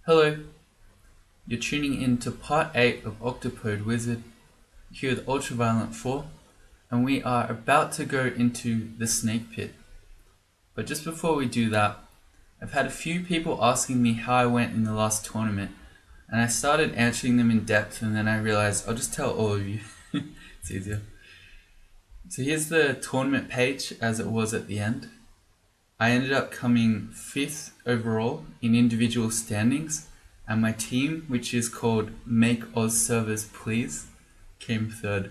Hello, you're tuning in to part 8 of Octopode Wizard here with Ultraviolent 4, and we are about to go into the snake pit. But just before we do that, I've had a few people asking me how I went in the last tournament, and I started answering them in depth, and then I realized I'll just tell all of you. It's easier. So here's the tournament page as it was at the end. I ended up coming 5th overall in individual standings, and my team, which is called Make Oz Servers Please, came 3rd.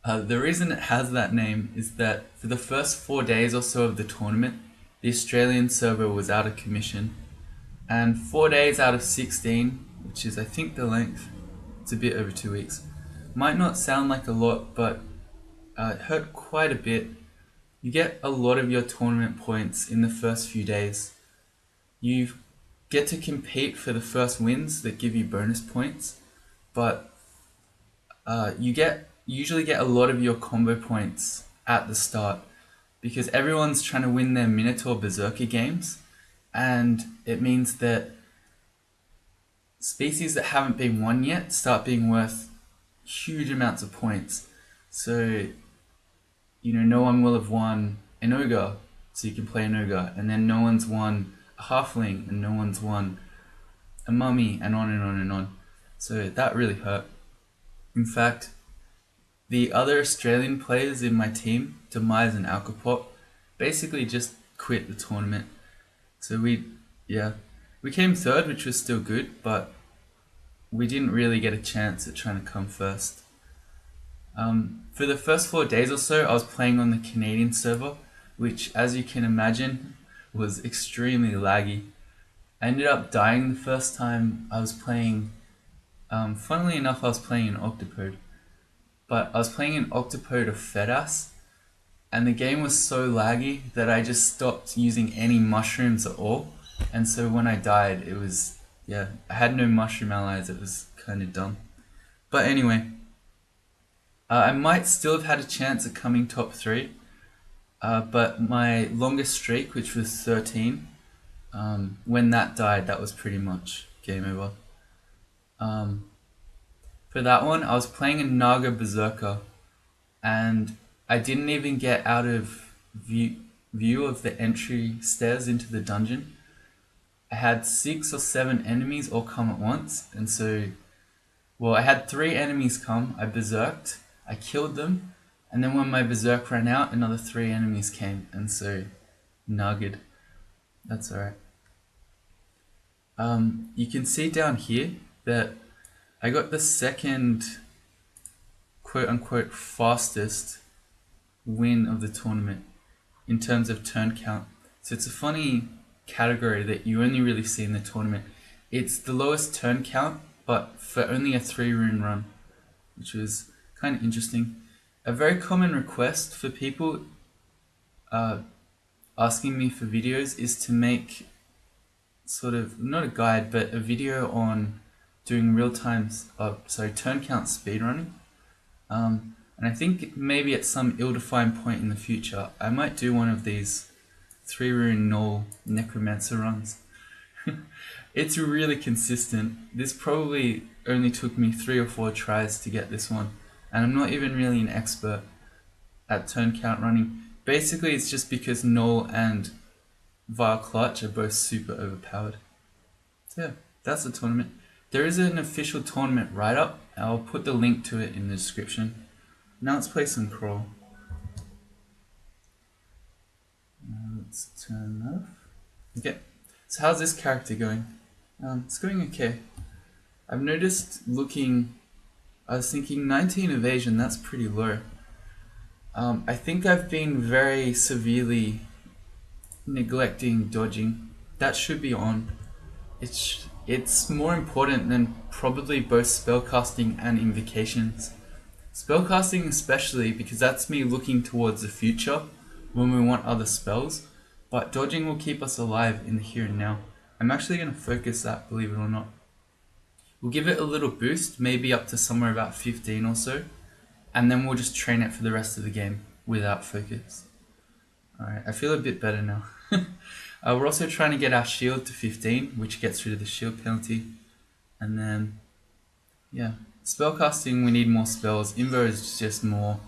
The reason it has that name is that for the first 4 days or so of the tournament, the Australian server was out of commission, and 4 days out of 16, which is I think the length, it's a bit over 2 weeks, might not sound like a lot, but it hurt quite a bit. You get a lot of your tournament points in the first few days. You get to compete for the first wins that give you bonus points, but you usually get a lot of your combo points at the start because everyone's trying to win their Minotaur Berserker games, and it means that species that haven't been won yet start being worth huge amounts of points. So no one will have won an ogre, so you can play an ogre, and then no one's won a halfling, and no one's won a mummy, and on and on and on. So that really hurt. In fact, the other Australian players in my team, Jebaits and Octopode, basically just quit the tournament. So we came 3rd, which was still good, but we didn't really get a chance at trying to come first. For the first 4 days or so, I was playing on the Canadian server, which, as you can imagine, was extremely laggy. I ended up dying the first time I was playing. Funnily enough, I was playing an Octopode, but I was playing an Octopode of Fedas, and the game was so laggy that I just stopped using any mushrooms at all. And so when I died, it was, I had no mushroom allies. It was kind of dumb. But anyway, I might still have had a chance at coming top 3, but my longest streak, which was 13, when that died, that was pretty much game over. For that one, I was playing a Naga Berserker, and I didn't even get out of view of the entry stairs into the dungeon. I had 6 or 7 enemies all come at once, and so, I had 3 enemies come, I berserked, I killed them, and then when my berserk ran out, another 3 enemies came, and so, nugget. That's alright. You can see down here that I got the second quote-unquote fastest win of the tournament in terms of turn count. So it's a funny category that you only really see in the tournament. It's the lowest turn count, but for only a 3-rune run, which was kind of interesting. A very common request for people asking me for videos is to make sort of, not a guide, but a video on doing turn count speedrunning. And I think maybe at some ill-defined point in the future, I might do one of these 3-rune null necromancer runs. It's really consistent. This probably only took me 3 or 4 tries to get this one, and I'm not even really an expert at turn count running. Basically, it's just because null and vile clutch are both super overpowered. So yeah, that's the tournament. There is an official tournament write-up. I'll put the link to it in the description. Now let's play some crawl. Let's turn off. Okay, so how's this character going? It's going okay. I've noticed I was thinking 19 evasion, that's pretty low. I think I've been very severely neglecting dodging. That should be on. It's more important than probably both spellcasting and invocations. Spellcasting especially, because that's me looking towards the future when we want other spells, but dodging will keep us alive in the here and now. I'm actually going to focus that, believe it or not. We'll give it a little boost, maybe up to somewhere about 15 or so, and then we'll just train it for the rest of the game without focus. Alright, I feel a bit better now. We're also trying to get our shield to 15, which gets rid of the shield penalty. And then, yeah, spellcasting, we need more spells. Invo is just more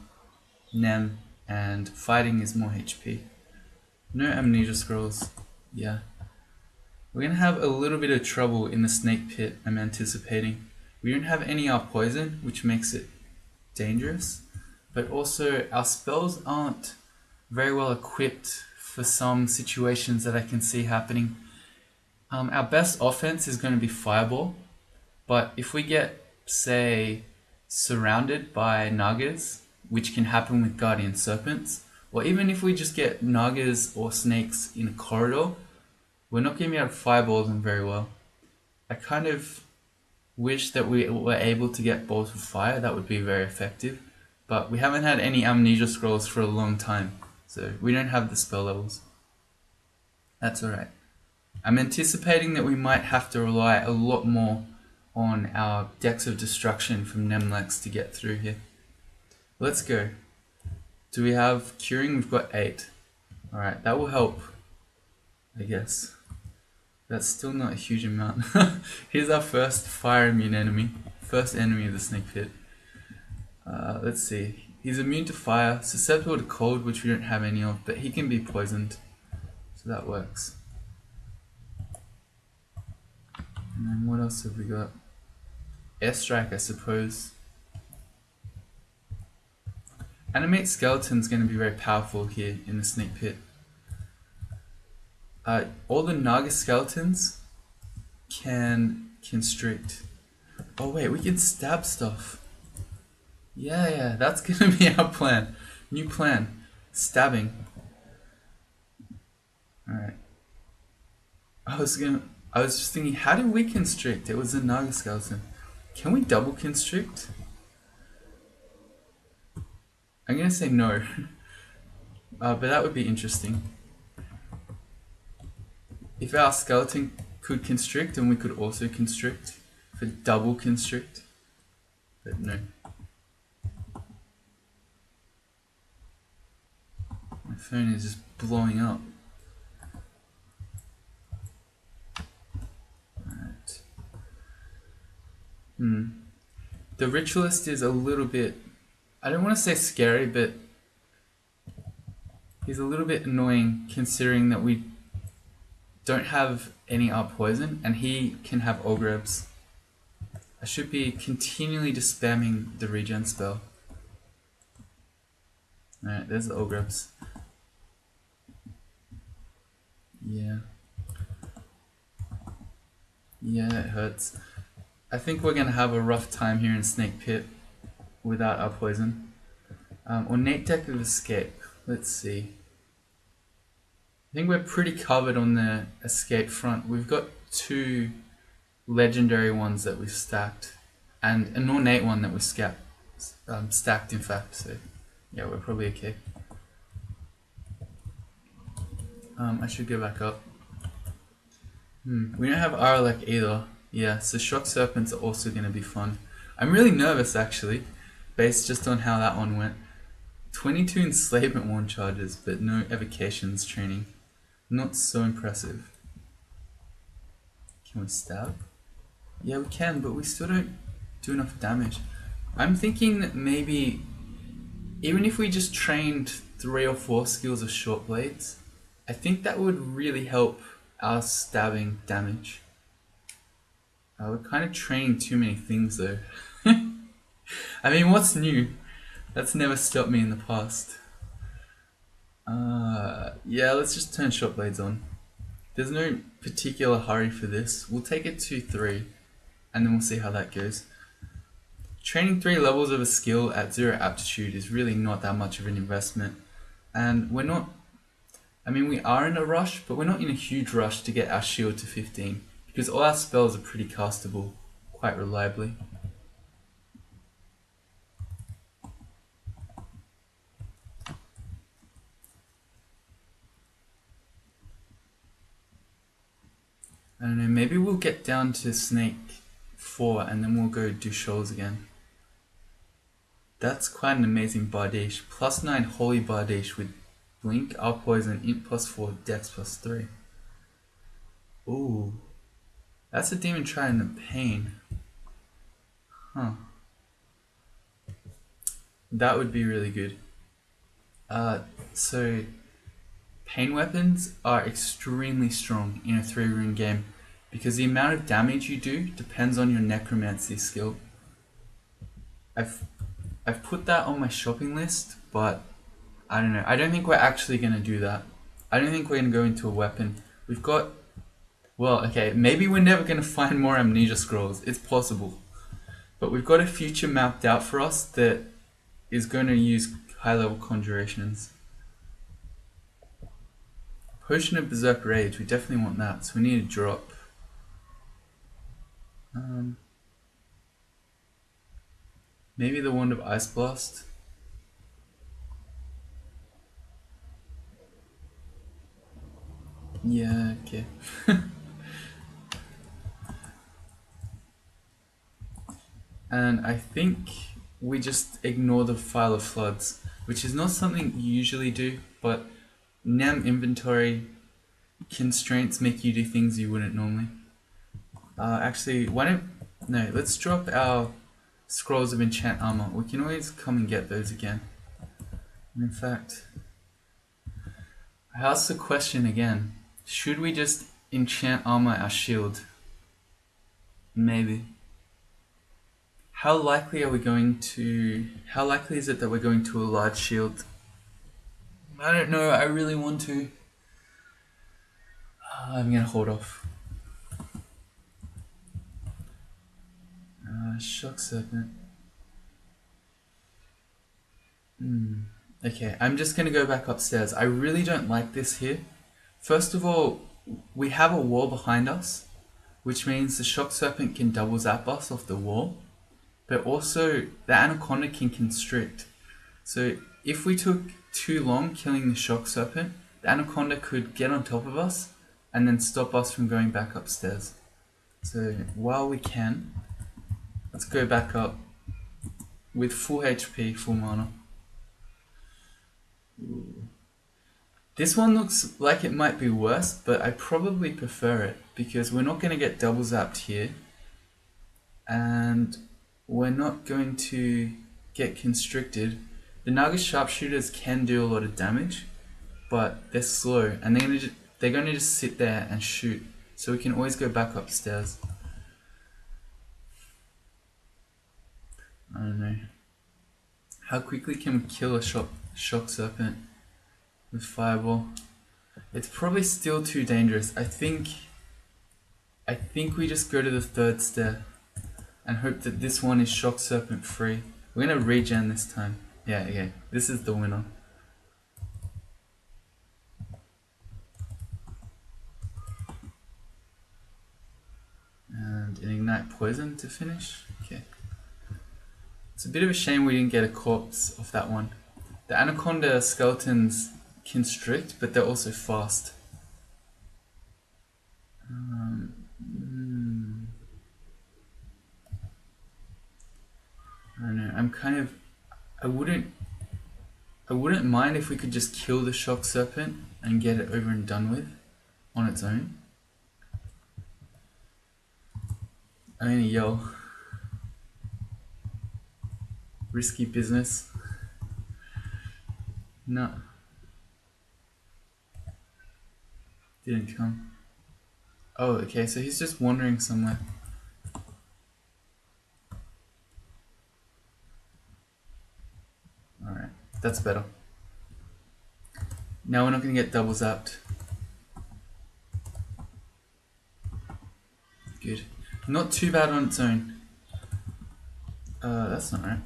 Nem, and fighting is more HP. No amnesia scrolls. Yeah. We're going to have a little bit of trouble in the snake pit, I'm anticipating. We don't have any poison, which makes it dangerous. But also, our spells aren't very well equipped for some situations that I can see happening. Our best offense is going to be Fireball. But if we get, say, surrounded by Nagas, which can happen with Guardian Serpents, or even if we just get Nagas or snakes in a corridor, we're not going to be able to fireball them very well. I kind of wish that we were able to get balls of fire. That would be very effective. But we haven't had any amnesia scrolls for a long time, so we don't have the spell levels. That's alright. I'm anticipating that we might have to rely a lot more on our decks of destruction from Nemelex to get through here. Let's go. Do we have curing? We've got 8. Alright, that will help, I guess. That's still not a huge amount. Here's our first fire immune enemy. First enemy of the snake pit. Let's see. He's immune to fire, susceptible to cold, which we don't have any of, but he can be poisoned. So that works. And then what else have we got? Airstrike, I suppose. Animate Skeleton's going to be very powerful here in the snake pit. All the Naga skeletons can constrict. Oh wait, we can stab stuff. Yeah, that's going to be our plan. New plan. Stabbing. Alright. I was just thinking, how did we constrict? It was a Naga skeleton. Can we double constrict? I'm going to say no. But that would be interesting. If our skeleton could constrict, and we could also constrict for double constrict. But no. My phone is just blowing up. Alright. The ritualist is a little bit, I don't want to say scary, but he's a little bit annoying considering that we don't have any poison and he can have ogrebs. I should be continually just spamming the regen spell. Alright, there's the ogrebs. Yeah, it hurts. I think we're going to have a rough time here in Snake Pit without our poison. Ornate Deck of Escape. Let's see. I think we're pretty covered on the escape front. We've got 2 legendary ones that we've stacked, and an ornate one that we stacked in fact, so yeah, we're probably okay. I should go back up. We don't have Aralek either. Yeah, so Shock Serpents are also going to be fun. I'm really nervous actually, based just on how that one went. 22 enslavement wand charges, but no evocations training. Not so impressive. Can we stab? Yeah, we can, but we still don't do enough damage. I'm thinking that maybe, even if we just trained 3 or 4 skills of short blades, I think that would really help our stabbing damage. We're kind of training too many things though. I mean, what's new? That's never stopped me in the past. Yeah, let's just turn short blades on. There's no particular hurry for this. We'll take it to 3, and then we'll see how that goes. Training 3 levels of a skill at 0 aptitude is really not that much of an investment. And we're not, I mean, we are in a rush, but we're not in a huge rush to get our shield to 15, because all our spells are pretty castable quite reliably. I don't know, maybe we'll get down to Snake 4 and then we'll go do shoals again. That's quite an amazing Bardiche. +9 Holy Bardiche with Blink, Poison, Int +4, Dex +3. Ooh. That's a demon trident of pain. Huh. That would be really good. So pain weapons are extremely strong in a 3-rune game because the amount of damage you do depends on your necromancy skill. I've put that on my shopping list, but I don't know. I don't think we're actually going to do that. I don't think we're going to go into a weapon. We've got... Well, okay, maybe we're never going to find more amnesia scrolls. It's possible. But we've got a future mapped out for us that is going to use high-level conjurations. Potion of Berserk Rage, we definitely want that, so we need a drop. Maybe the Wand of Ice Blast. Yeah, okay. And I think we just ignore the File of Floods, which is not something you usually do, but Nem inventory constraints make you do things you wouldn't normally. Actually, let's drop our Scrolls of Enchant Armor. We can always come and get those again. And in fact, I ask the question again. Should we just enchant armor our shield? Maybe. How likely is it that we're going to a large shield? I don't know, I really want to. I'm gonna hold off. Shock Serpent. Okay, I'm just gonna go back upstairs. I really don't like this here. First of all, we have a wall behind us, which means the Shock Serpent can double zap us off the wall. But also, the Anaconda can constrict. So if we took too long killing the Shock Serpent, the Anaconda could get on top of us and then stop us from going back upstairs. So while we can, let's go back up with full HP, full mana. Ooh. This one looks like it might be worse, but I probably prefer it because we're not going to get double zapped here. And we're not going to get constricted. The Naga sharpshooters can do a lot of damage, but they're slow and they're going to just sit there and shoot. So we can always go back upstairs. I don't know. How quickly can we kill a shock serpent with fireball? It's probably still too dangerous. I think we just go to the 3rd stair and hope that this one is shock serpent free. We're gonna regen this time. Yeah, okay. This is the winner. And an ignite poison to finish. Okay. It's a bit of a shame we didn't get a corpse off that one. The Anaconda skeletons constrict, but they're also fast. I don't know. I wouldn't mind if we could just kill the shock serpent and get it over and done with on its own. I'm gonna yell. Risky business. No. Didn't come. Oh, okay, so he's just wandering somewhere. Alright, that's better. Now we're not going to get double zapped. Good. Not too bad on its own. That's not right.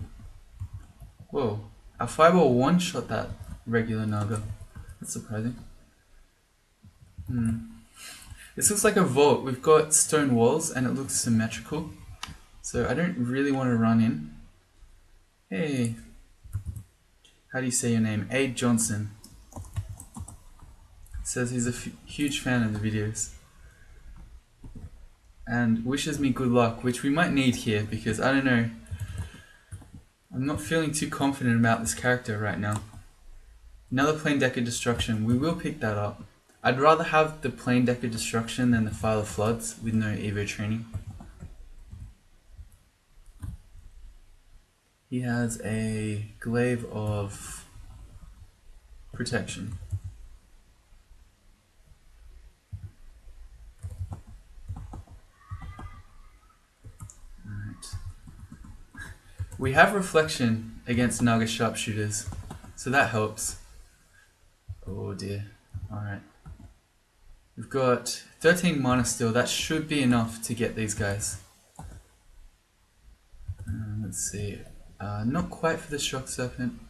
Whoa. Our fireball one-shot that regular Naga. That's surprising. This looks like a vault. We've got stone walls and it looks symmetrical. So I don't really want to run in. Hey. How do you say your name? Aid Johnson. Says he's a huge fan of the videos. And wishes me good luck, which we might need here because I don't know. I'm not feeling too confident about this character right now. Another Plane Decker Destruction. We will pick that up. I'd rather have the plain deck of destruction than the File of Floods with no Evo training. He has a glaive of protection. Alright. We have reflection against Naga sharpshooters, so that helps. Oh dear. Alright. We've got 13 mana still. That should be enough to get these guys. Let's see. Not quite for the Shock Serpent.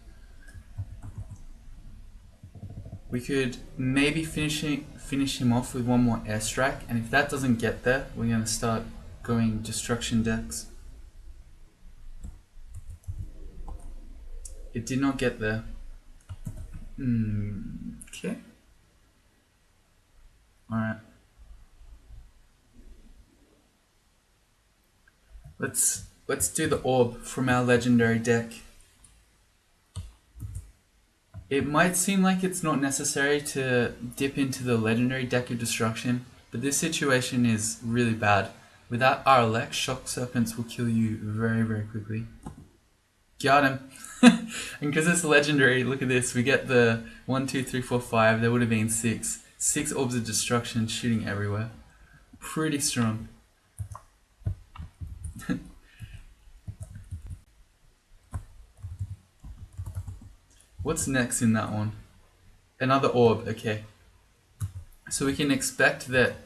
We could maybe finish him off with one more airstrike, and if that doesn't get there, we're going to start going destruction decks. It did not get there. Okay. Alright. Let's do the orb from our legendary deck. It might seem like it's not necessary to dip into the legendary deck of destruction, but this situation is really bad. Without RLX, Shock Serpents will kill you very, very quickly. Got him! And because it's legendary, look at this, we get the 1, 2, 3, 4, 5, there would have been 6. 6 orbs of destruction shooting everywhere. Pretty strong. What's next in that one? Another orb, okay. So we can expect that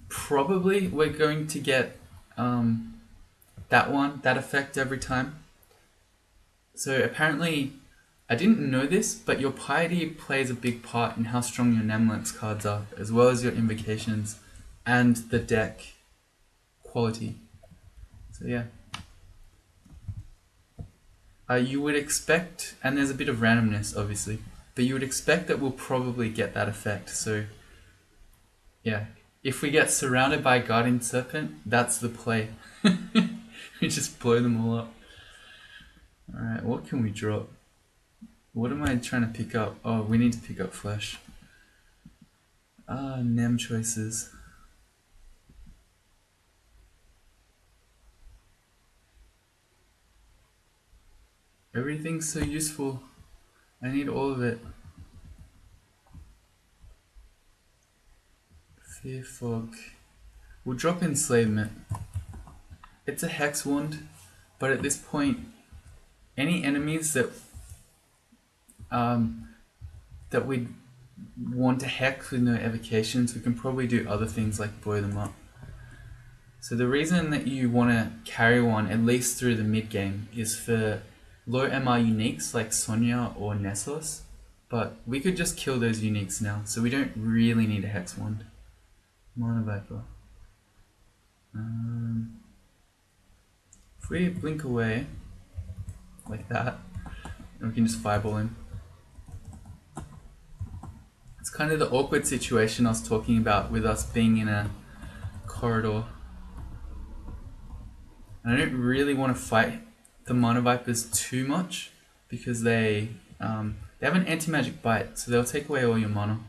probably we're going to get that effect every time. So apparently, I didn't know this, but your piety plays a big part in how strong your Nemelex cards are, as well as your invocations and the deck quality. So yeah. You would expect, and there's a bit of randomness obviously, but you would expect that we'll probably get that effect. So yeah, if we get surrounded by Guardian Serpent, that's the play. We just blow them all up. Alright, what can we drop? What am I trying to pick up? Oh, we need to pick up Flesh. Nem choices. Everything's so useful. I need all of it. Fear Fog. We'll drop Enslavement. It's a Hex Wand, but at this point, any enemies that that we'd want to hex with no evocations, we can probably do other things like blow them up. So the reason that you want to carry one, at least through the mid game, is for low MR uniques like Sonya or Nessus, but we could just kill those uniques now, so we don't really need a Hex Wand. Mana Viper. If we blink away, like that, and we can just fireball him. It's kind of the awkward situation I was talking about with us being in a corridor. And I don't really want to fight the Mana Vipers too much because they have an anti-magic bite, so they'll take away all your mana.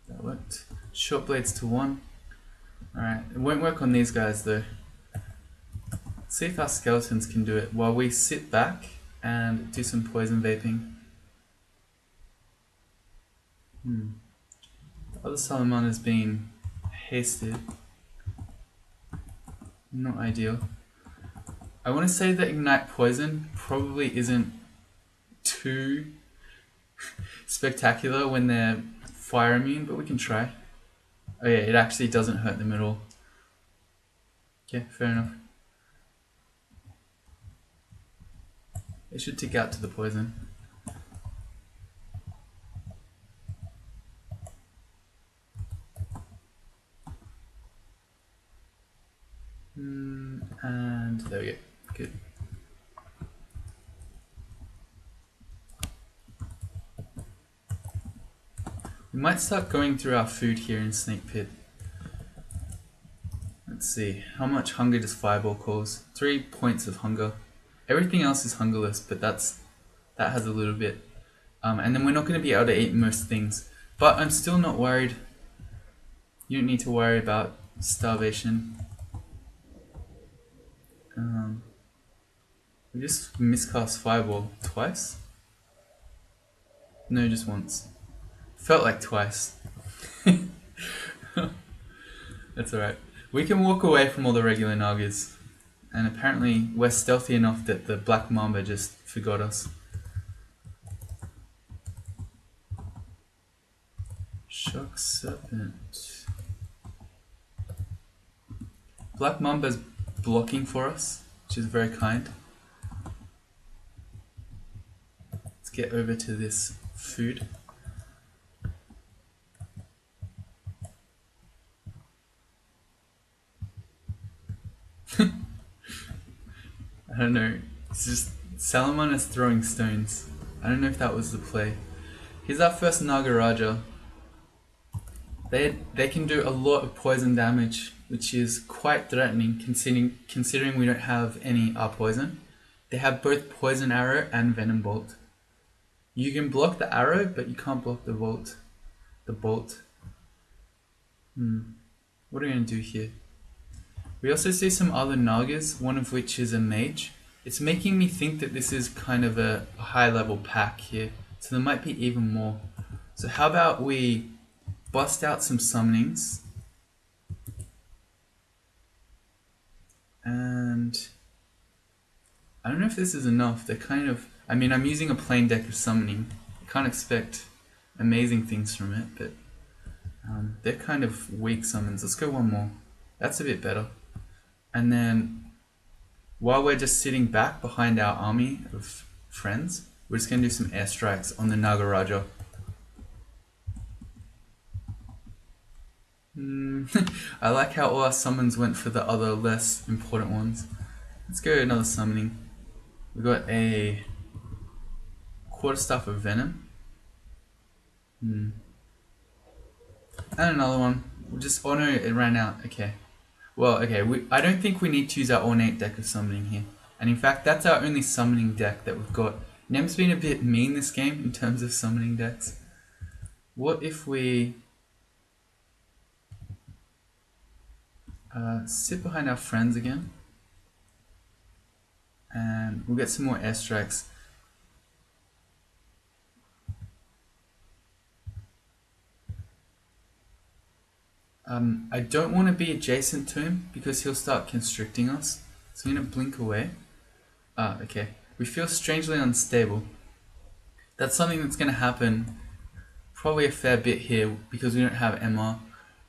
That worked. Short blades to 1. Alright, it won't work on these guys though. Let's see if our skeletons can do it while we sit back and do some poison vaping. The other Salamander's been hasted. Not ideal. I want to say that Ignite Poison probably isn't too spectacular when they're fire immune, but we can try. Oh yeah, it actually doesn't hurt them at all. Okay, fair enough. They should tick out to the poison. And there we go. Good. We might start going through our food here in Snake Pit. Let's see, how much hunger does Fireball cause? 3 points of hunger. Everything else is hungerless, but that has a little bit. And then we're not going to be able to eat most things. But I'm still not worried. You don't need to worry about starvation. We just miscast Fireball twice? No, just once. Felt like twice. That's alright. We can walk away from all the regular Nagas. And apparently we're stealthy enough that the Black Mamba just forgot us. Shock Serpent. Black Mamba's blocking for us, which is very kind. Let's get over to this food. I don't know. It's just Salamon is throwing stones. I don't know if that was the play. Here's our first Nagaraja. They can do a lot of poison damage, which is quite threatening considering we don't have any poison. They have both Poison Arrow and Venom Bolt. You can block the arrow, but you can't block the bolt. What are we going to do here? We also see some other Nagas, one of which is a mage. It's making me think that this is kind of a high level pack here, so there might be even more. So how about we bust out some summonings, and I don't know if this is enough. They're kind of, I mean, I'm using a plain deck of summoning. I can't expect amazing things from it, but they're kind of weak summons. Let's go one more. That's a bit better. And then while we're just sitting back behind our army of friends, we're just going to do some airstrikes on the Nagaraja. I like how all our summons went for the other less important ones. Let's go another summoning. We got a Quarterstaff of Venom. And another one. We'll just, oh no, it ran out. Okay. Well, okay, I don't think we need to use our ornate deck of summoning here. And in fact, that's our only summoning deck that we've got. Nem's been a bit mean this game in terms of summoning decks. What if we sit behind our friends again? And we'll get some more airstrikes. I don't want to be adjacent to him because he'll start constricting us. So I'm going to blink away. Okay. We feel strangely unstable. That's something that's going to happen probably a fair bit here because we don't have MR.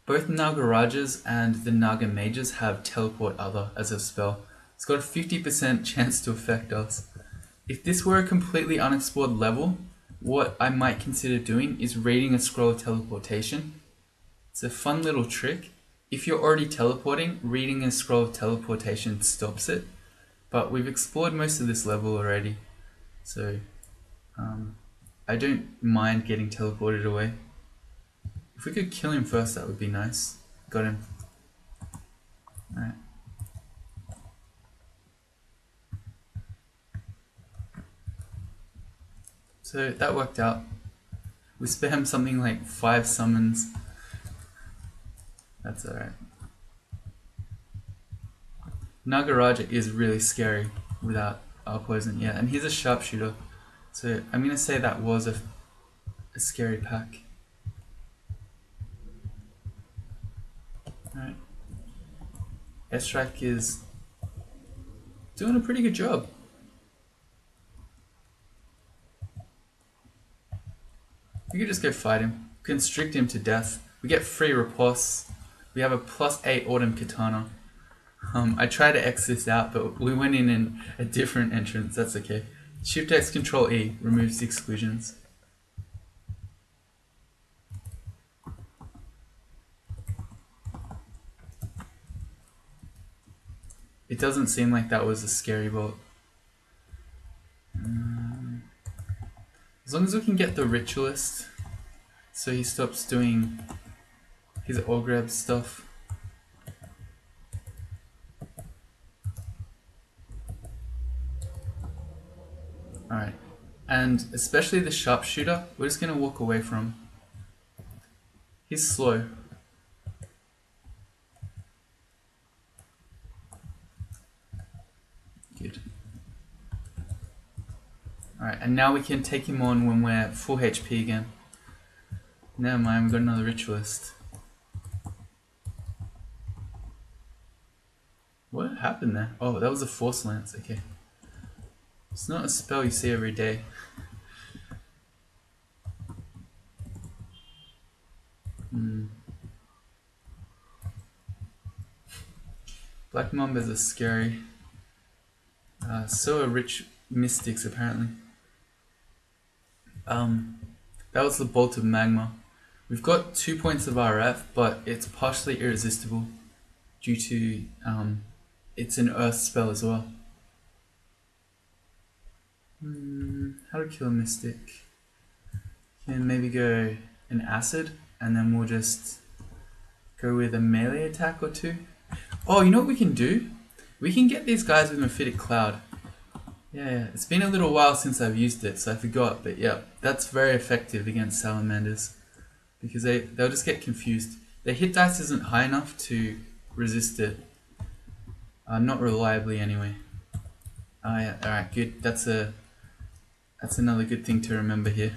Both Nagarajas and the Naga Mages have Teleport Other as a spell. It's got a 50% chance to affect us. If this were a completely unexplored level, what I might consider doing is reading a scroll of teleportation. It's a fun little trick. If you're already teleporting, reading a scroll of teleportation stops it. But we've explored most of this level already, so I don't mind getting teleported away. If we could kill him first, that would be nice. Got him. Alright. So that worked out. We spammed something like 5 summons. That's alright. Nagaraja is really scary without our poison, yeah, and he's a sharpshooter. So I'm gonna say that was a scary pack. Alright. Airstrike is doing a pretty good job. We could just go fight him, constrict him to death. We get free riposte. We have a +8 Autumn Katana. I tried to X this out, but we went in a different entrance. That's okay. Shift X Control E removes the exclusions. It doesn't seem like that was a scary bolt. As long as we can get the Ritualist, so he stops doing his Orgrab stuff. Alright. And especially the sharpshooter, we're just going to walk away from. He's slow. Good. Alright, and now we can take him on when we're full HP again. Never mind, we've got another ritualist. What happened there? Oh, that was a force lance, okay. It's not a spell you see every day. Black Mambas are scary. So are rich mystics apparently. That was the Bolt of Magma. We've got 2 points of RF, but it's partially irresistible due to it's an earth spell as well. How to kill a mystic? Can maybe go an acid, and then we'll just go with a melee attack or two. Oh, you know what we can do? We can get these guys with Mephitic Cloud. Yeah, it's been a little while since I've used it, so I forgot. But yeah, that's very effective against salamanders because they'll just get confused. Their hit dice isn't high enough to resist it. Not reliably anyway. Yeah, alright, good. That's another good thing to remember here.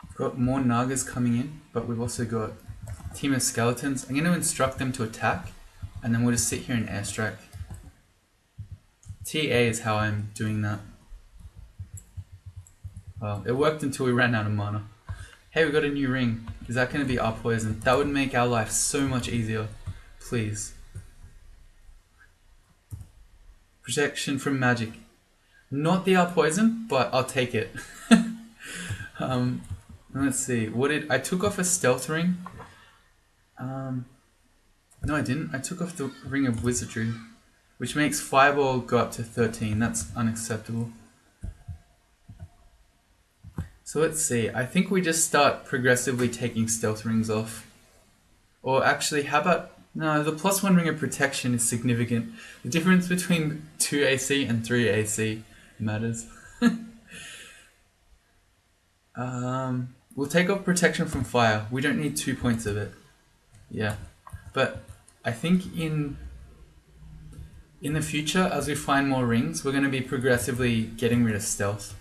We've got more Nagas coming in, but we've also got a team of skeletons. I'm going to instruct them to attack, and then we'll just sit here and airstrike. TA is how I'm doing that. Well, it worked until we ran out of mana. Hey, we got a new ring. Is that going to be our poison? That would make our life so much easier. Please. Protection from magic. Not the our poison, but I'll take it. Let's see. I took off a stealth ring. No, I didn't. I took off the ring of wizardry, which makes fireball go up to 13. That's unacceptable. So let's see. I think we just start progressively taking stealth rings off. Or actually, how about... No, the +1 ring of protection is significant. The difference between 2 AC and 3 AC matters. We'll take off protection from fire. We don't need 2 points of it. Yeah. But I think in the future, as we find more rings, we're going to be progressively getting rid of stealth.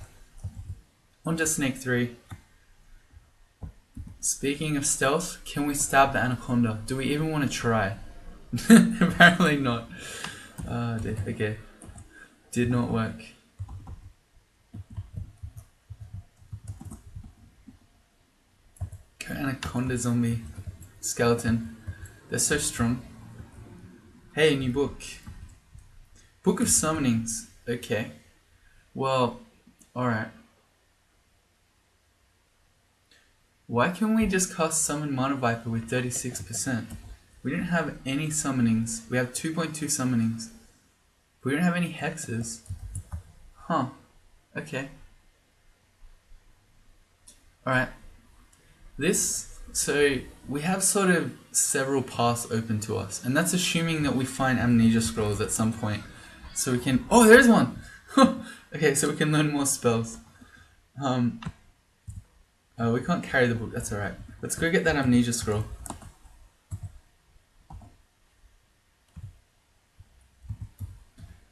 On to Snake 3. Speaking of stealth, can we stab the anaconda? Do we even want to try? Apparently not. Okay. Did not work. Go anaconda zombie skeleton. They're so strong. Hey, new book. Book of Summonings. Okay. Well, alright. Why can't we just cast Summon Mana Viper with 36%? We don't have any summonings. We have 2.2 summonings. We don't have any hexes. Huh. Okay. Alright. So we have sort of several paths open to us, and that's assuming that we find amnesia scrolls at some point. So we can... Oh, there's one! Okay, so we can learn more spells. We can't carry the book, that's alright. Let's go get that amnesia scroll.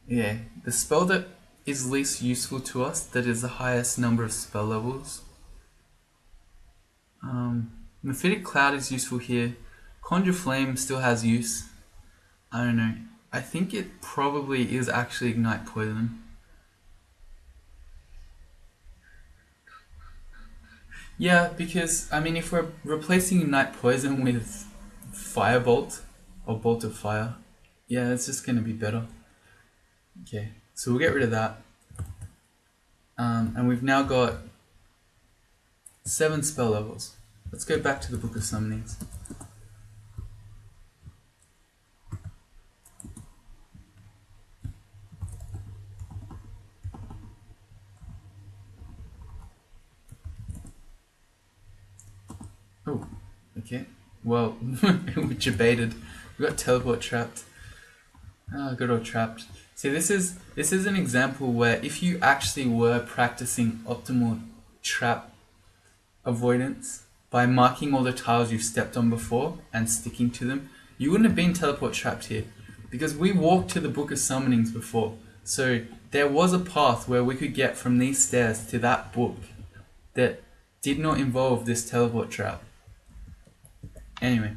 Yeah, the spell that is least useful to us, that is the highest number of spell levels. Mephitic Cloud is useful here. Conjure Flame still has use. I don't know. I think it probably is actually Ignite Poison. Yeah, because, I mean, if we're replacing Ignite Poison with Firebolt, or Bolt of Fire, yeah, it's just going to be better. Okay, so we'll get rid of that. And we've now got 7 spell levels. Let's go back to the Book of Summonings. Oh, okay. Well, we debated. We got teleport trapped. Oh, got all trapped. See, this is an example where if you actually were practicing optimal trap avoidance by marking all the tiles you've stepped on before and sticking to them, you wouldn't have been teleport trapped here because we walked to the Book of Summonings before. So there was a path where we could get from these stairs to that book that did not involve this teleport trap. Anyway,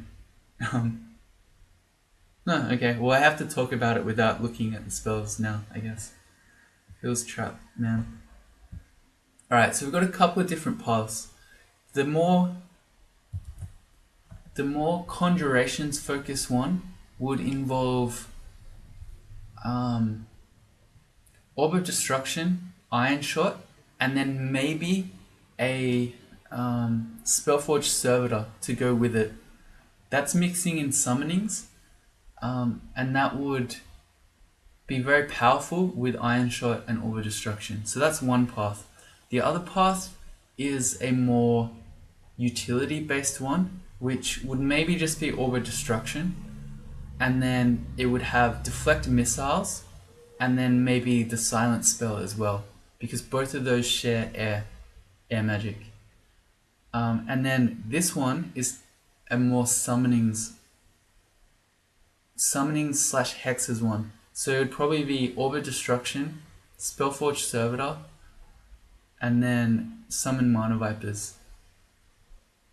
no, okay. Well, I have to talk about it without looking at the spells now, I guess. Feels trapped, man. Alright, so we've got a couple of different paths. The more conjurations focused one would involve Orb of Destruction, Iron Shot, and then maybe a Spellforged Servitor to go with it. That's mixing in summonings, and that would be very powerful with Iron Shot and Orb of Destruction. So that's one path. The other path is a more utility based one, which would maybe just be Orb of Destruction, and then it would have Deflect Missiles, and then maybe the Silent Spell as well, because both of those share air magic. And then this one is a more summonings slash hexes one. So it would probably be Orb of Destruction, Spellforged Servitor, and then Summon Mana Vipers.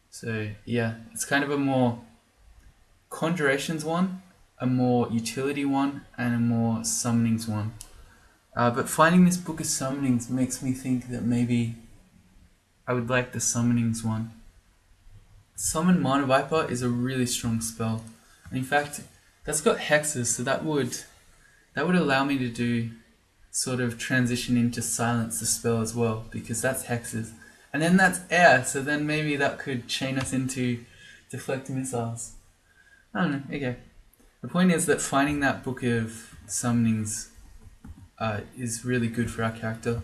So yeah, it's kind of a more conjurations one, a more utility one, and a more summonings one. But finding this Book of Summonings makes me think that maybe I would like the summonings one. Summon Mana Viper is a really strong spell. And in fact, that's got hexes, so that would allow me to do sort of transition into silence the spell as well, because that's hexes. And then that's air, so then maybe that could chain us into Deflect Missiles. I don't know, okay. The point is that finding that Book of Summonings is really good for our character.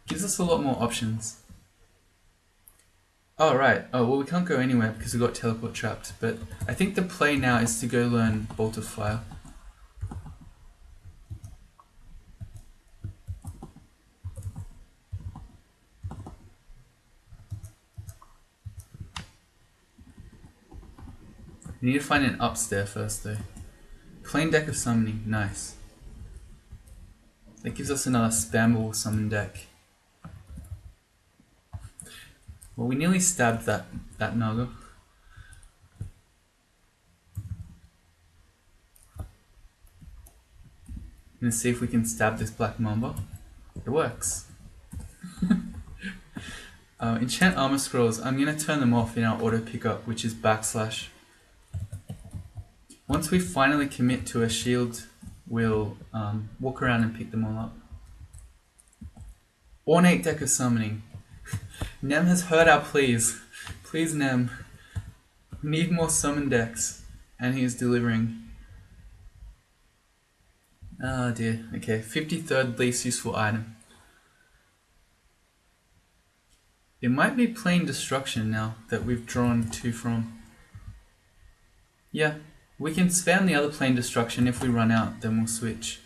Gives us a lot more options. Oh, right. Oh, well, we can't go anywhere because we got teleport trapped. But I think the play now is to go learn Bolt of Fire. We need to find an upstair first, though. Plain deck of summoning. Nice. That gives us another spammable summon deck. Well, we nearly stabbed that Naga. Let's see if we can stab this Black Mamba. It works. Enchant Armor Scrolls. I'm going to turn them off in our auto pickup, which is /. Once we finally commit to a shield, we'll walk around and pick them all up. Ornate deck of summoning. Nem has heard our pleas. Please, Nem. We need more summon decks. And he is delivering. Oh dear. Okay, 53rd least useful item. It might be plain destruction now that we've drawn 2 from. Yeah, we can spam the other plain destruction. If we run out, then we'll switch.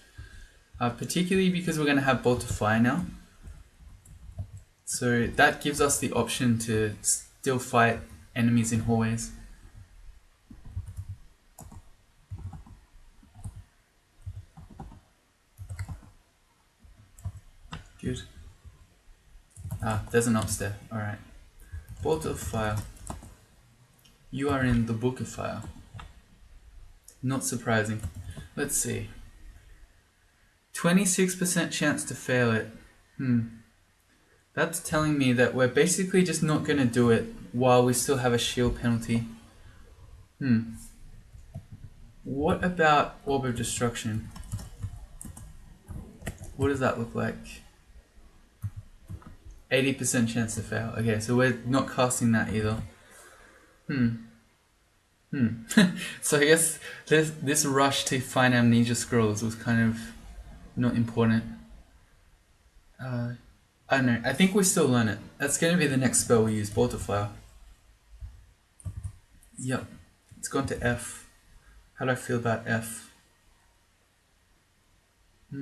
Particularly because we're going to have Bolt of Fire now. So that gives us the option to still fight enemies in hallways. Good. There's an upstair. Alright. Bolt of Fire. You are in the Book of Fire. Not surprising. Let's see. 26% chance to fail it. That's telling me that we're basically just not going to do it while we still have a shield penalty. What about Orb of Destruction? What does that look like? 80% chance to fail. Okay, so we're not casting that either. So I guess this rush to find Amnesia Scrolls was kind of not important. I don't know. I think we still learn it. That's going to be the next spell we use, Bolt of Fire. Yep, it's gone to F. How do I feel about F? I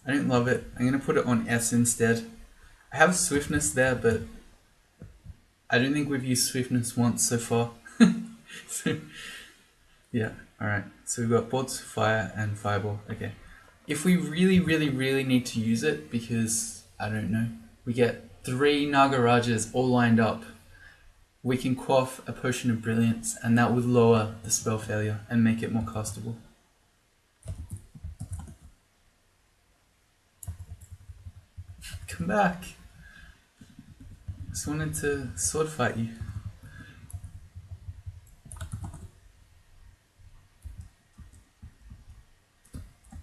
don't love it. I'm going to put it on S instead. I have swiftness there, but I don't think we've used swiftness once so far. So, yeah, alright. So we've got bolts, fire, and fireball. Okay. If we really need to use it, because, I don't know, we get 3 Nagarajas all lined up, we can quaff a potion of brilliance, and that would lower the spell failure and make it more castable. Come back. Just wanted to sword fight you.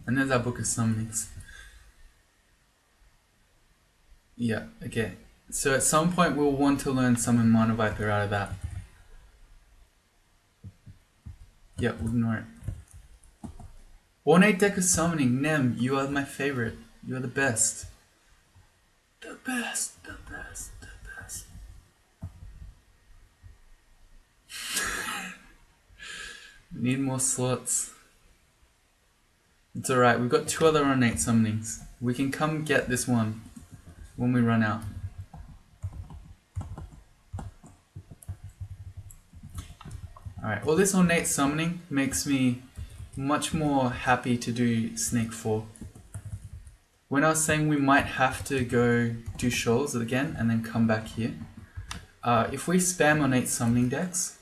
And there's our book of summonings. Yeah, okay. So at some point we'll want to learn summon Mana Viper out of that. Yeah, we'll ignore it. Ornate deck of summoning. Nem, you are my favorite. You are the best. The best, the best, the best. Need more slots. It's alright, we've got 2 other ornate summonings. We can come get this one when we run out. Alright, all this ornate summoning makes me much more happy to do Snake 4. When I was saying we might have to go do shoals again and then come back here, if we spam ornate summoning decks,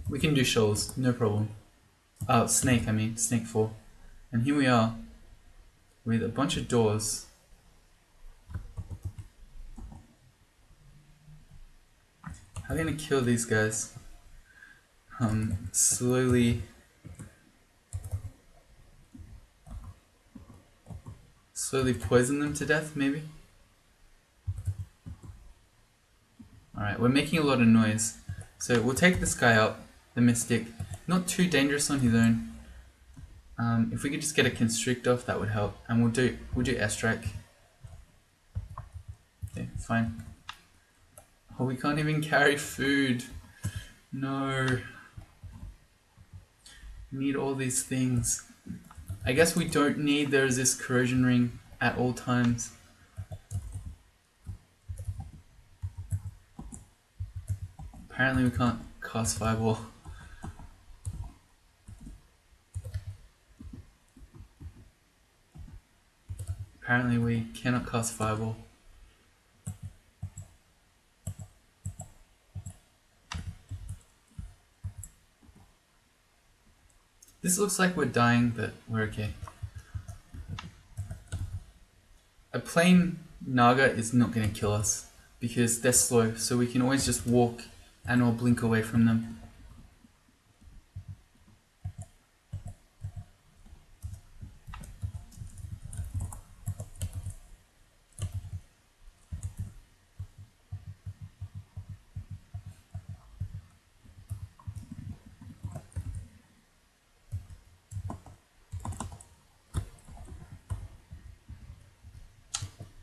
we can do shoals, no problem. Snake, I mean, Snake 4. And here we are, with a bunch of doors. How are we gonna kill these guys? Slowly poison them to death, maybe? Alright, we're making a lot of noise. So we'll take this guy out, the Mystic. Not too dangerous on his own. If we could just get a Constrict off, that would help. And we'll do Airstrike. Okay, fine. Oh, we can't even carry food. No. We need all these things. I guess we don't need the resist corrosion ring at all times. Apparently we can't cast Fireball. Apparently we cannot cast Fireball. This looks like we're dying, but we're okay. A plain Naga is not going to kill us because they're slow, so we can always just walk and or blink away from them.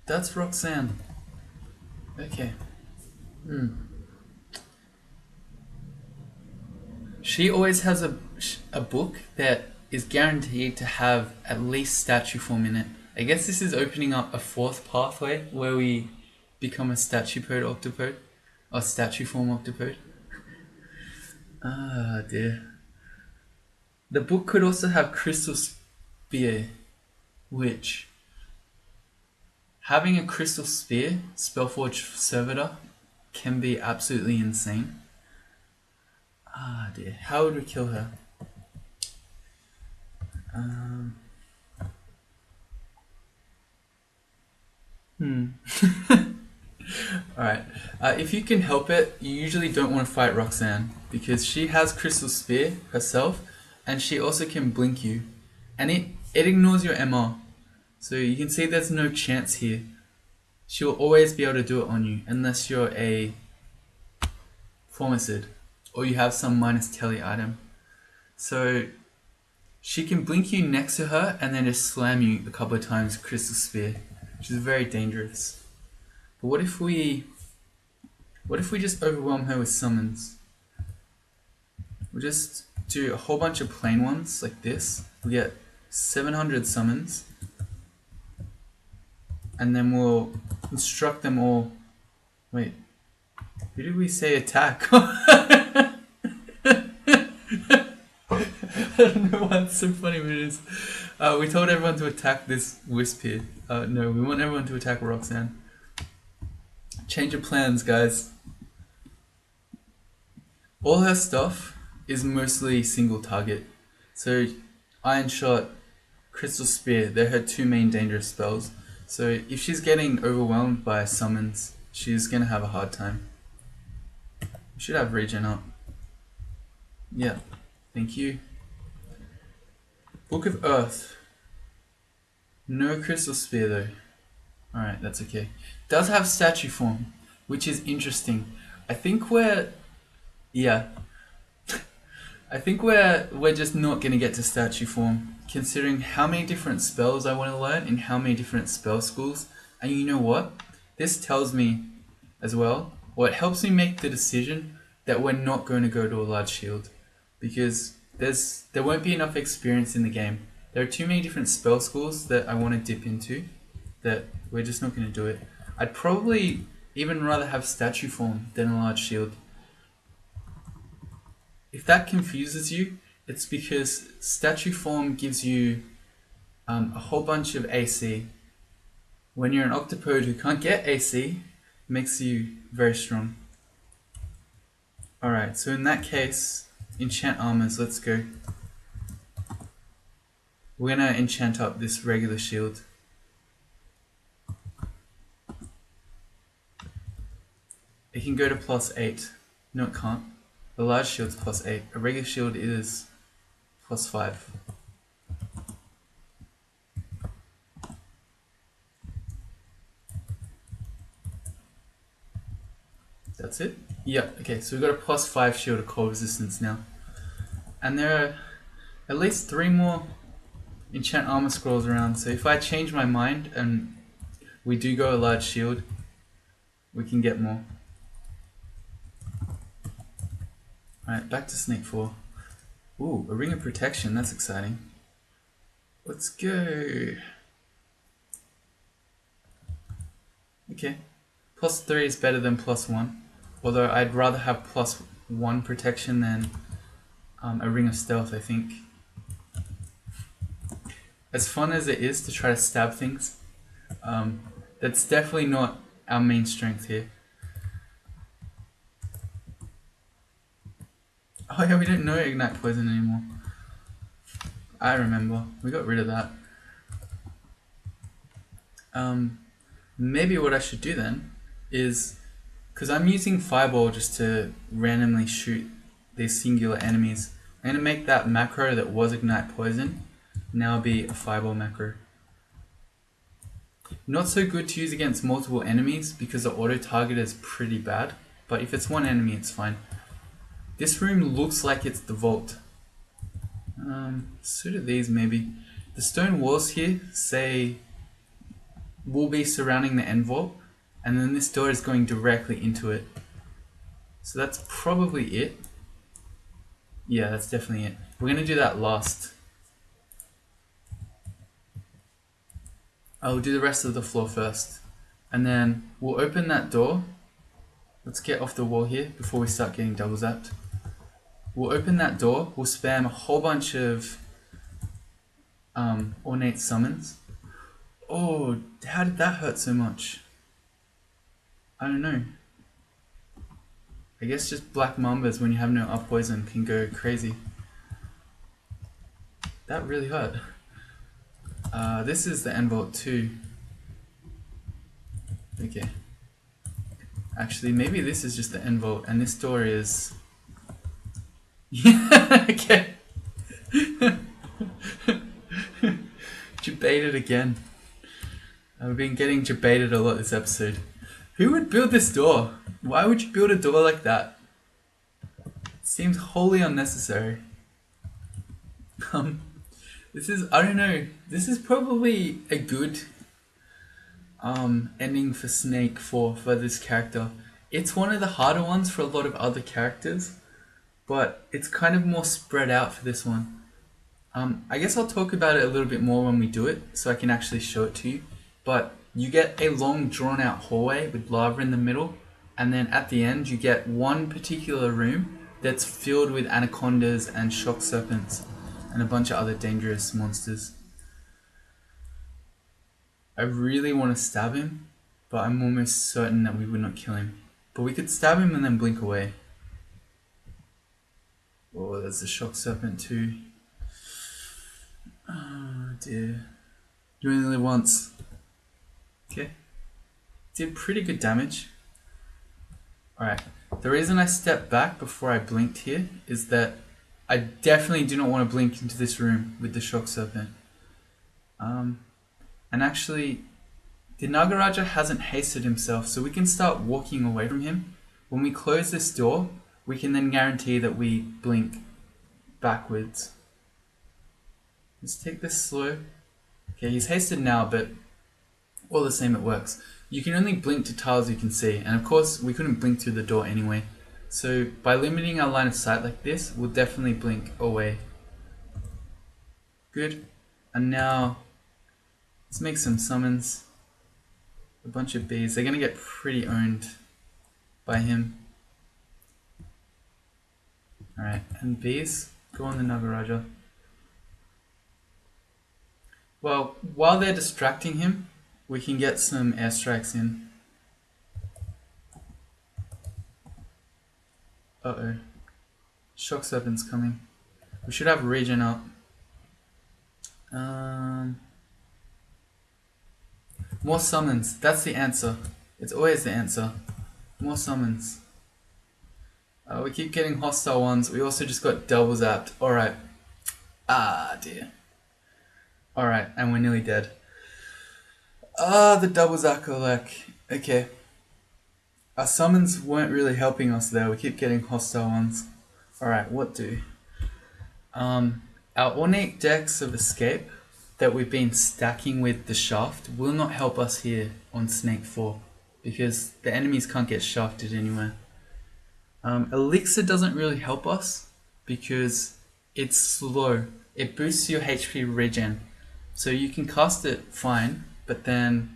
That's Roxanne. Okay. She always has a book that is guaranteed to have at least statue form in it. I guess this is opening up a 4th pathway where we become a statupode octopode. Or statue form octopode. Ah dear. The book could also have Crystal Spear, which... Having a Crystal Spear, Spellforge Servitor, can be absolutely insane. Ah dear, how would we kill her? Alright, if you can help it, you usually don't want to fight Roxanne, because she has Crystal Spear herself, and she also can blink you. And it ignores your MR. So you can see there's no chance here. She'll always be able to do it on you, unless you're a Formicid, or you have some minus telly item. So she can blink you next to her, and then just slam you a couple of times with Crystal Spear, which is very dangerous. But what if we just overwhelm her with summons? we'll just do a whole bunch of plain ones like this. We'll get 700 summons, and then we'll instruct them all. Wait, who did we say attack? I don't know why it's so funny, but it is. We told everyone to attack this wisp here. No, we want everyone to attack Roxanne. Change of plans, guys. All her stuff is mostly single target. So Iron Shot, Crystal Spear, they're her two main dangerous spells. So if she's getting overwhelmed by summons, she's gonna have a hard time. We should have regen up. Yeah, thank you. Book of Earth. No Crystal Spear though. Alright, that's okay. Does have statue form, which is interesting. I think we're just not gonna get to statue form, considering how many different spells I want to learn in how many different spell schools. And you know what? This tells me as well, or it helps me make the decision that we're not going to go to a large shield, because there won't be enough experience in the game. There are too many different spell schools that I want to dip into that we're just not going to do it. I'd probably even rather have statue form than a large shield. If that confuses you, it's because statue form gives you a whole bunch of AC. When you're an Octopode who can't get AC, it makes you very strong. Alright, so in that case, enchant armors, let's go. We're gonna enchant up this regular shield. It can go to +8. No, it can't. The large shield's +8. A regular shield is +5. That's it? Yeah, okay, so we've got a +5 shield of cold resistance now. And there are at least 3 more enchant armor scrolls around, so if I change my mind and we do go a large shield, we can get more. Alright, back to Snake 4. Ooh, a ring of protection, that's exciting. Let's go. Okay, +3 is better than +1. Although I'd rather have +1 protection than a ring of stealth, I think. As fun as it is to try to stab things, that's definitely not our main strength here. Oh yeah, we don't know Ignite Poison anymore. I remember, we got rid of that. Maybe what I should do then is, because I'm using Fireball just to randomly shoot these singular enemies, I'm going to make that macro that was Ignite Poison now be a Fireball macro. Not so good to use against multiple enemies because the auto target is pretty bad, but if it's one enemy it's fine. This room looks like it's the vault. So do these maybe. The stone walls here say will be surrounding the end vault, and then this door is going directly into it. So that's probably it. Yeah, that's definitely it. We're gonna do that last. I'll do the rest of the floor first. And then we'll open that door. Let's get off the wall here before we start getting double zapped. We'll open that door, we'll spam a whole bunch of ornate summons. Oh, how did that hurt so much? I don't know. I guess just black mambas when you have no up poison can go crazy. That really hurt. This is the end vault too. Okay. Actually, maybe this is just the end vault and this door is... Yeah, okay. Jebated again. I've been getting jebated a lot this episode. Who would build this door? Why would you build a door like that? Seems wholly unnecessary. This is, I don't know, this is probably a good ending for Snake for this character. It's one of the harder ones for a lot of other characters, but it's kind of more spread out for this one. I guess I'll talk about it a little bit more when we do it, so I can actually show it to you. But you get a long drawn out hallway with lava in the middle, and then at the end you get one particular room that's filled with anacondas and shock serpents and a bunch of other dangerous monsters. I really want to stab him, but I'm almost certain that we would not kill him. But we could stab him and then blink away. Oh, there's a shock serpent too. Oh dear. You only live once. Okay. Did pretty good damage. Alright. The reason I stepped back before I blinked here is that I definitely do not want to blink into this room with the shock serpent. And actually, the Nagaraja hasn't hasted himself, so we can start walking away from him. When we close this door, we can then guarantee that we blink backwards. Let's take this slow. Okay, he's hasted now, but all the same it works. You can only blink to tiles you can see, and of course we couldn't blink through the door anyway. So by limiting our line of sight like this, we'll definitely blink away. Good. And now, let's make some summons. A bunch of bees. They're going to get pretty owned by him. Alright, and bees, go on the Nagaraja. Well, while they're distracting him, we can get some airstrikes in. Uh-oh. Shock serpent's coming. We should have regen up. More summons. That's the answer. It's always the answer. More summons. We keep getting hostile ones. We also just got double zapped. Alright. Ah, dear. Alright, and we're nearly dead. The double Zakolek. Okay. Our summons weren't really helping us there. We keep getting hostile ones. Alright, what do? Our ornate decks of escape that we've been stacking with the shaft will not help us here on Snake 4 because the enemies can't get shafted anywhere. Elixir doesn't really help us because it's slow. It boosts your HP regen. So you can cast it fine, but then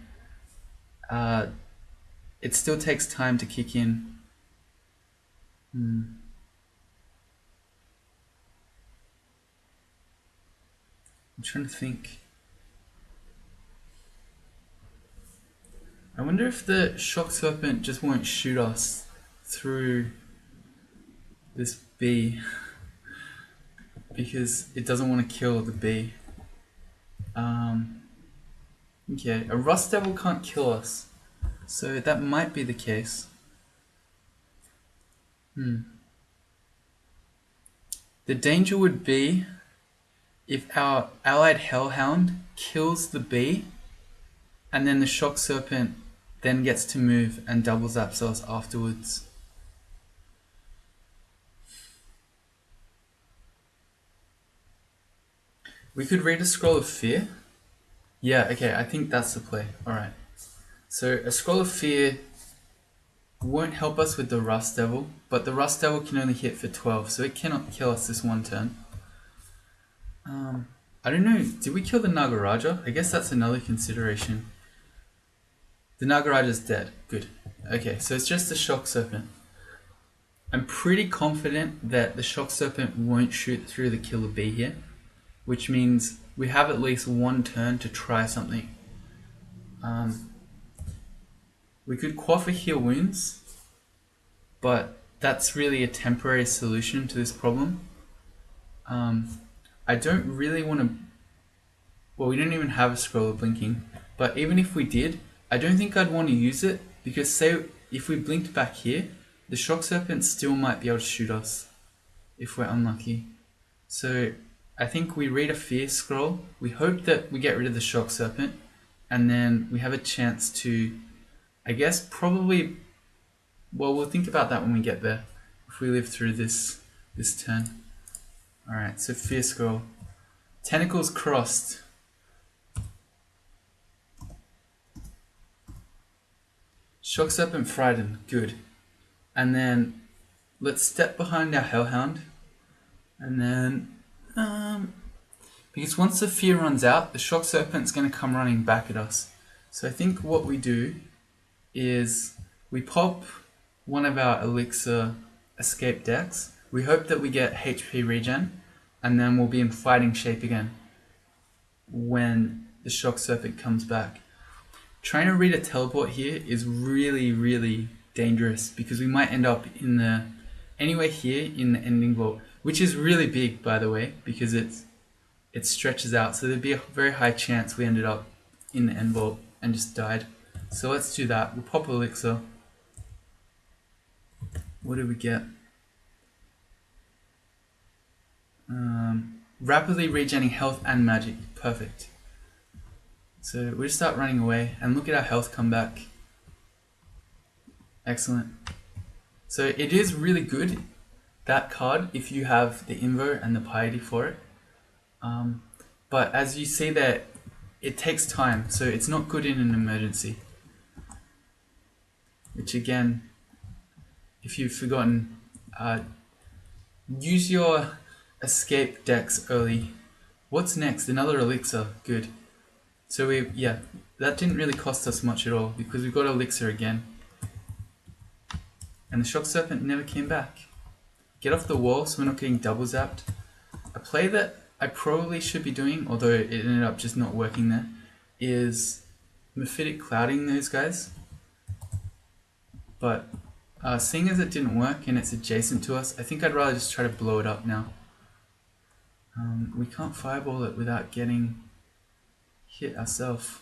it still takes time to kick in. I'm trying to think. I wonder if the shock serpent just won't shoot us through this bee because it doesn't want to kill the bee. Okay, a rust devil can't kill us, so that might be the case. The danger would be if our allied hellhound kills the bee and then the shock serpent then gets to move and double zaps us afterwards. We could read a scroll of fear. Yeah, okay, I think that's the play. Alright. So a scroll of fear won't help us with the rust devil, but the rust devil can only hit for 12, so it cannot kill us this one turn. I don't know, did we kill the Nagaraja? I guess that's another consideration. The Nagaraja's dead. Good. Okay, so it's just the shock serpent. I'm pretty confident that the shock serpent won't shoot through the killer bee here, which means we have at least one turn to try something. We could quaff a heal wounds, but that's really a temporary solution to this problem. I don't really want to... Well, we don't even have a scroll of blinking, but even if we did, I don't think I'd want to use it, because say if we blinked back here, the shock serpent still might be able to shoot us if we're unlucky. So I think we read a fear scroll, we hope that we get rid of the shock serpent, and then we have a chance to, I guess, probably, well, we'll think about that when we get there, if we live through this turn. Alright, so fear scroll. Tentacles crossed. Shock serpent frightened, good. And then let's step behind our Hellhound, and then because once the fear runs out, the Shock Serpent's going to come running back at us. So I think what we do is we pop one of our Elixir escape decks. We hope that we get HP regen, and then we'll be in fighting shape again when the Shock Serpent comes back. Trying to read a teleport here is really, really dangerous because we might end up in the anywhere here in the ending vault, which is really big, by the way, because it stretches out. So there'd be a very high chance we ended up in the end vault and just died. So let's do that. We'll pop Elixir. What do we get? Rapidly regenerating health and magic. Perfect. So we'll just start running away and look at our health come back. Excellent. So it is really good, that card, if you have the Invo and the Piety for it. But as you see there, it takes time, so it's not good in an emergency. Which again, if you've forgotten, use your escape decks early. What's next? Another Elixir. Good. So that didn't really cost us much at all because we got Elixir again. And the Shock Serpent never came back. Get off the wall so we're not getting double zapped. A play that I probably should be doing, although it ended up just not working there, is Mephitic Clouding those guys. But seeing as it didn't work and it's adjacent to us, I think I'd rather just try to blow it up now. We can't fireball it without getting hit ourselves.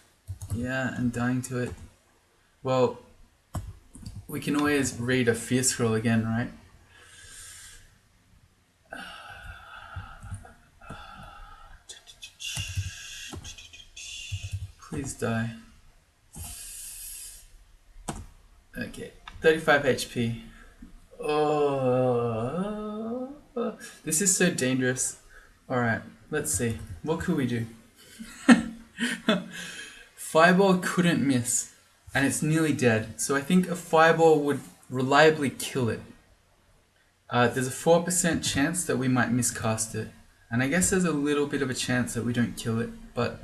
Yeah, and dying to it. Well, we can always read a Fear Scroll again, right? Please die. Okay, 35 HP. Oh, this is so dangerous. Alright, let's see. What could we do? Fireball couldn't miss, and it's nearly dead. So I think a fireball would reliably kill it. There's a 4% chance that we might miscast it. And I guess there's a little bit of a chance that we don't kill it, but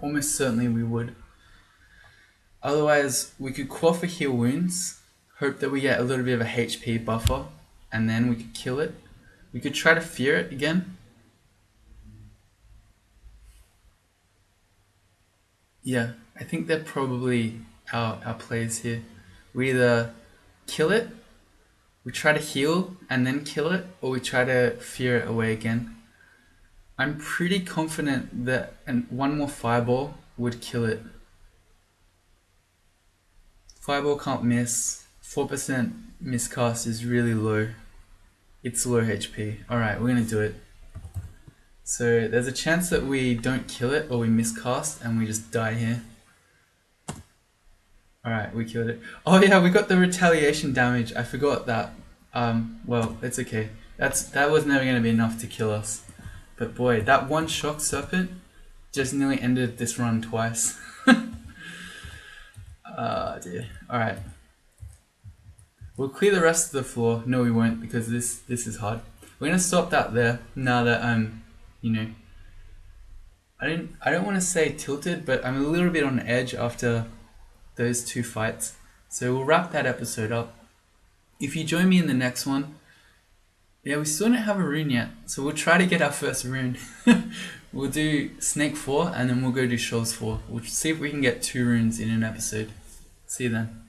almost certainly we would. Otherwise, we could quaff for heal wounds, hope that we get a little bit of a HP buffer, and then we could kill it. We could try to fear it again. Yeah, I think they're probably our plays here. We either kill it, we try to heal and then kill it, or we try to fear it away again. I'm pretty confident that one more fireball would kill it. Fireball can't miss. 4% miscast is really low. It's low HP. Alright, we're gonna do it. So there's a chance that we don't kill it or we miscast and we just die here. Alright, we killed it. Oh yeah, we got the retaliation damage. I forgot that. Well, it's okay. That was never going to be enough to kill us. But boy, that one Shock Serpent just nearly ended this run twice. Oh dear. Alright. We'll clear the rest of the floor. No, we won't, because this is hard. We're going to stop that there now that I'm, I don't want to say tilted, but I'm a little bit on edge after those two fights. So we'll wrap that episode up. If you join me in the next one, yeah, we still don't have a rune yet, so we'll try to get our first rune. We'll do Snake 4 and then we'll go do Shoals 4. We'll see if we can get 2 runes in an episode. See you then.